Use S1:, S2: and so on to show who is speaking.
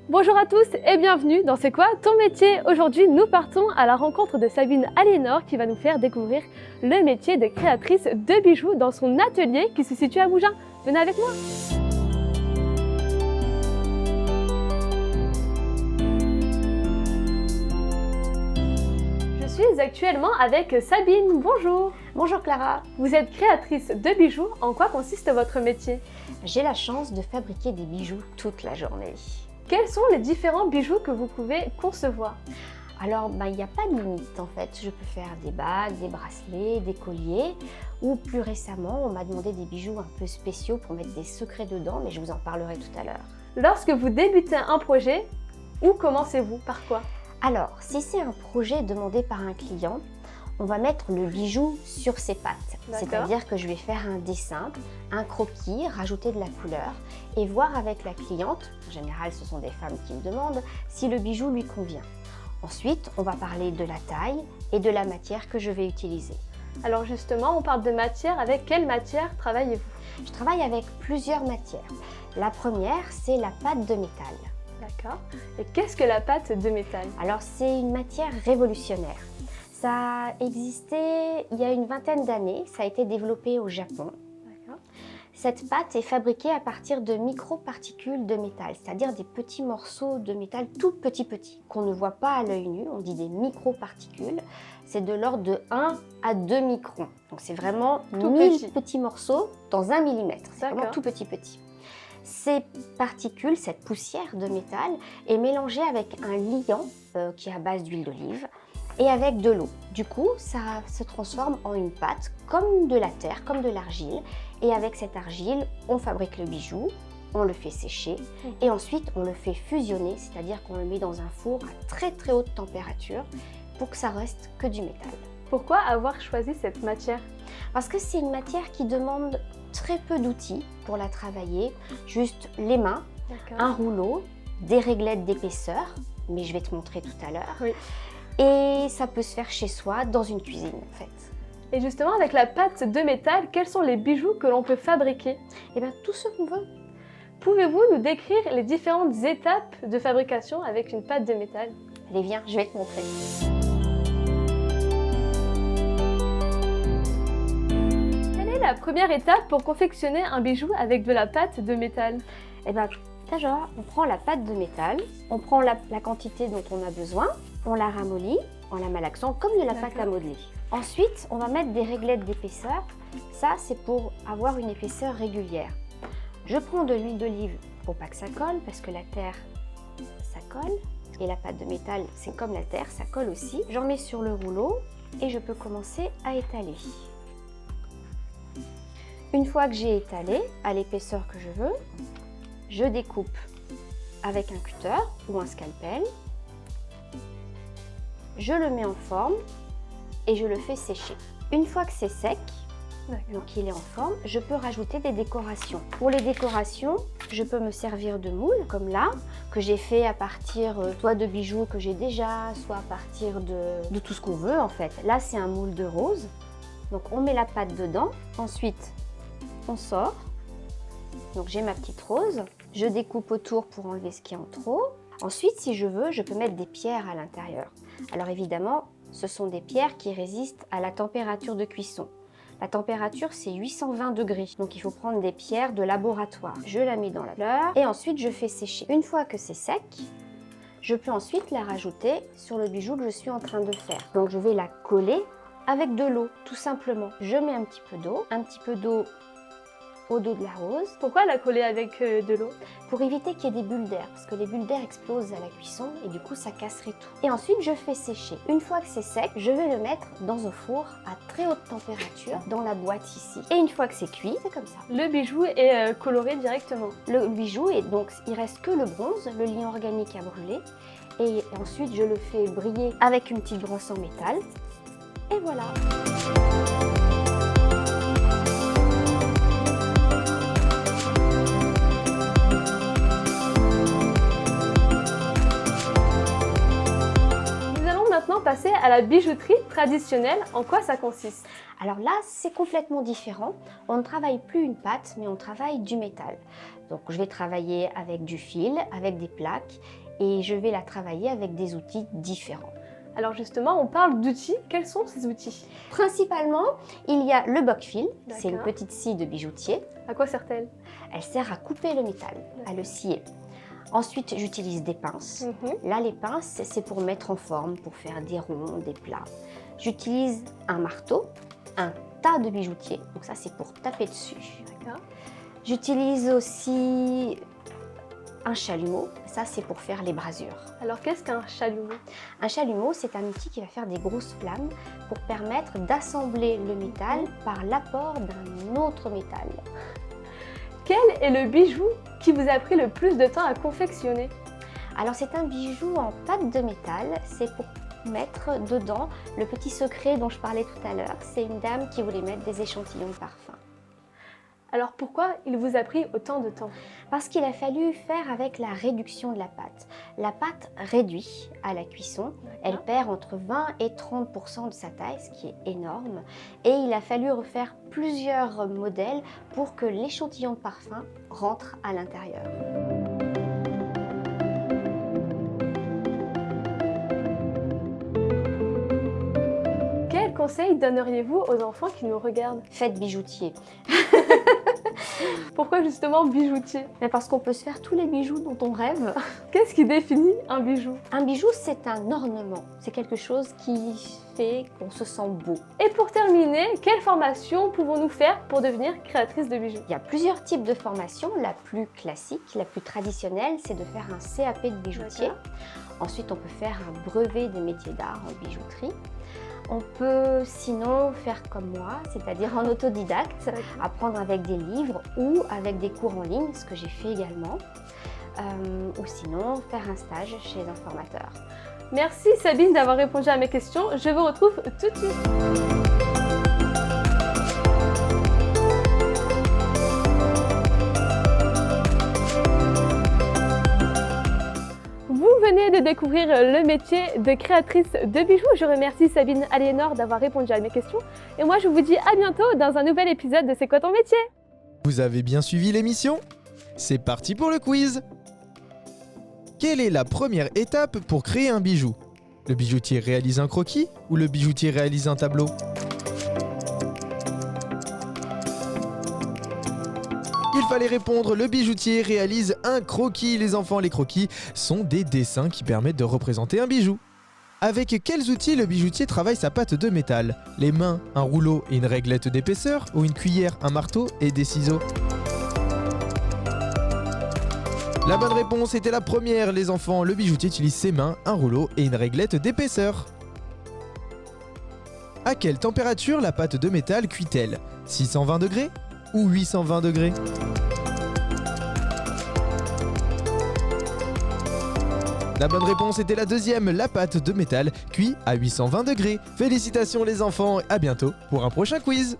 S1: Bonjour à tous et bienvenue dans C'est quoi ton métier? Aujourd'hui, nous partons à la rencontre de Sabine Aliénor qui va nous faire découvrir le métier de créatrice de bijoux dans son atelier qui se situe à Mougins. Venez avec moi! Je suis actuellement avec Sabine. Bonjour!
S2: Bonjour Clara.
S1: Vous êtes créatrice de bijoux. En quoi consiste votre métier?
S2: J'ai la chance de fabriquer des bijoux toute la journée.
S1: Quels sont les différents bijoux que vous pouvez concevoir?
S2: Alors, il n'y a pas de limite en fait. Je peux faire des bagues, des bracelets, des colliers. Ou plus récemment, on m'a demandé des bijoux un peu spéciaux pour mettre des secrets dedans, mais je vous en parlerai tout à l'heure.
S1: Lorsque vous débutez un projet, où commencez-vous? Par quoi?
S2: Alors, si c'est un projet demandé par un client, on va mettre le bijou sur ses pattes. C'est-à-dire que je vais faire un dessin, un croquis, rajouter de la couleur et voir avec la cliente, en général ce sont des femmes qui me demandent, si le bijou lui convient. Ensuite, on va parler de la taille et de la matière que je vais utiliser.
S1: Alors justement, on parle de matière. Avec quelle matière travaillez-vous?
S2: Je travaille avec plusieurs matières. La première, c'est la pâte de métal.
S1: D'accord. Et qu'est-ce que la pâte de métal?
S2: Alors c'est une matière révolutionnaire. Ça a existé il y a une vingtaine d'années, ça a été développé au Japon. Cette pâte est fabriquée à partir de microparticules de métal, c'est-à-dire des petits morceaux de métal tout petits, qu'on ne voit pas à l'œil nu, on dit des microparticules. C'est de l'ordre de 1 à 2 microns. Donc c'est vraiment 1000 petits morceaux dans 1 millimètre, c'est vraiment tout petit. Ces particules, cette poussière de métal, est mélangée avec un liant qui est à base d'huile d'olive, et avec de l'eau. Du coup, ça se transforme en une pâte comme de la terre, comme de l'argile. Et avec cette argile, on fabrique le bijou, on le fait sécher et ensuite on le fait fusionner, c'est-à-dire qu'on le met dans un four à très haute température pour que ça reste que du métal.
S1: Pourquoi avoir choisi cette matière?
S2: Parce que c'est une matière qui demande très peu d'outils pour la travailler, juste les mains, un rouleau, des réglettes d'épaisseur, mais je vais te montrer tout à l'heure.
S1: Oui.
S2: Et ça peut se faire chez soi, dans une cuisine en fait.
S1: Et justement, avec la pâte de métal, quels sont les bijoux que l'on peut fabriquer?
S2: Eh bien, tout ce qu'on veut.
S1: Pouvez-vous nous décrire les différentes étapes de fabrication avec une pâte de métal?
S2: Allez, viens, je vais te montrer.
S1: Quelle est la première étape pour confectionner un bijou avec de la pâte de métal?
S2: Eh bien, d'abord, on prend la pâte de métal, on prend la quantité dont on a besoin, on la ramollit en la malaxant comme de la pâte à modeler. Ensuite, on va mettre des réglettes d'épaisseur. Ça, c'est pour avoir une épaisseur régulière. Je prends de l'huile d'olive pour pas que ça colle, parce que la terre, ça colle. Et la pâte de métal, c'est comme la terre, ça colle aussi. J'en mets sur le rouleau et je peux commencer à étaler. Une fois que j'ai étalé à l'épaisseur que je veux, je découpe avec un cutter ou un scalpel. Je le mets en forme et je le fais sécher. Une fois que c'est sec, donc il est en forme, je peux rajouter des décorations. Pour les décorations, je peux me servir de moules, comme là, que j'ai fait à partir soit de bijoux que j'ai déjà, soit à partir de tout ce qu'on veut en fait. Là, c'est un moule de rose. Donc on met la pâte dedans, ensuite on sort. Donc j'ai ma petite rose, je découpe autour pour enlever ce qui est en trop. Ensuite, si je veux, je peux mettre des pierres à l'intérieur. Alors évidemment, ce sont des pierres qui résistent à la température de cuisson. La température, c'est 820 degrés. Donc il faut prendre des pierres de laboratoire. Je la mets dans la fleur et ensuite je fais sécher. Une fois que c'est sec, je peux ensuite la rajouter sur le bijou que je suis en train de faire. Donc je vais la coller avec de l'eau, tout simplement. Je mets un petit peu d'eau au dos de la rose.
S1: Pourquoi la coller avec de l'eau?
S2: Pour éviter qu'il y ait des bulles d'air, parce que les bulles d'air explosent à la cuisson et du coup ça casserait tout. Et ensuite je fais sécher. Une fois que c'est sec, je vais le mettre dans un four à très haute température, dans la boîte ici. Et une fois que c'est cuit, c'est comme ça.
S1: Le bijou est coloré directement.
S2: Le bijou, et donc il reste que le bronze, le liant organique à brûler. Et ensuite je le fais briller avec une petite brosse en métal. Et voilà.
S1: passer à la bijouterie traditionnelle. En quoi ça consiste?
S2: Alors là, c'est complètement différent. On ne travaille plus une pâte, mais on travaille du métal. Donc je vais travailler avec du fil, avec des plaques, et je vais la travailler avec des outils différents.
S1: Alors justement, on parle d'outils. Quels sont ces outils?
S2: Principalement, il y a le boc-fil. C'est une petite scie de bijoutier.
S1: À quoi sert-elle?
S2: Elle sert à couper le métal, à le scier. Ensuite, j'utilise des pinces. Là, les pinces, c'est pour mettre en forme, pour faire des ronds, des plats. J'utilise un marteau, un tas de bijoutier. Donc ça, c'est pour taper dessus. J'utilise aussi un chalumeau. Ça, c'est pour faire les brasures.
S1: Alors, qu'est-ce qu'un chalumeau?
S2: Un chalumeau, c'est un outil qui va faire des grosses flammes pour permettre d'assembler le métal par l'apport d'un autre métal.
S1: Quel est le bijou qui vous a pris le plus de temps à confectionner?
S2: Alors, c'est un bijou en pâte de métal. C'est pour mettre dedans le petit secret dont je parlais tout à l'heure. C'est une dame qui voulait mettre des échantillons de parfum.
S1: Alors pourquoi il vous a pris autant de temps?
S2: Parce qu'il a fallu faire avec la réduction de la pâte. La pâte réduit à la cuisson, elle perd entre 20 et 30% de sa taille, ce qui est énorme. Et il a fallu refaire plusieurs modèles pour que l'échantillon de parfum rentre à l'intérieur.
S1: Quel conseil donneriez-vous aux enfants qui nous regardent?
S2: Faites bijoutier.
S1: Pourquoi justement bijoutier?
S2: Mais parce qu'on peut se faire tous les bijoux dont on rêve.
S1: Qu'est-ce qui définit un bijou?
S2: Un bijou, c'est un ornement. C'est quelque chose qui fait qu'on se sent beau.
S1: Et pour terminer, quelle formation pouvons-nous faire pour devenir créatrice de bijoux?
S2: Il y a plusieurs types de formations. La plus classique, la plus traditionnelle, c'est de faire un CAP de bijoutier. Ensuite, on peut faire un brevet des métiers d'art en bijouterie. On peut sinon faire comme moi, c'est-à-dire en autodidacte, apprendre avec des livres ou avec des cours en ligne, ce que j'ai fait également. Ou sinon faire un stage chez un formateur.
S1: Merci Sabine d'avoir répondu à mes questions. Je vous retrouve tout de suite. Vous venez de découvrir le métier de créatrice de bijoux. Je remercie Sabine Aliénor d'avoir répondu à mes questions. Et moi, je vous dis à bientôt dans un nouvel épisode de C'est quoi ton métier?
S3: Vous avez bien suivi l'émission? C'est parti pour le quiz! Quelle est la première étape pour créer un bijou? Le bijoutier réalise un croquis ou le bijoutier réalise un tableau? Il fallait répondre, le bijoutier réalise un croquis. Les enfants, les croquis sont des dessins qui permettent de représenter un bijou. Avec quels outils le bijoutier travaille sa pâte de métal? Les mains, un rouleau et une réglette d'épaisseur, ou une cuillère, un marteau et des ciseaux? La bonne réponse était la première, les enfants. Le bijoutier utilise ses mains, un rouleau et une réglette d'épaisseur. À quelle température la pâte de métal cuit-elle? 620 degrés ou 820 degrés? La bonne réponse était la deuxième, la pâte de métal cuit à 820 degrés. Félicitations les enfants, à bientôt pour un prochain quiz.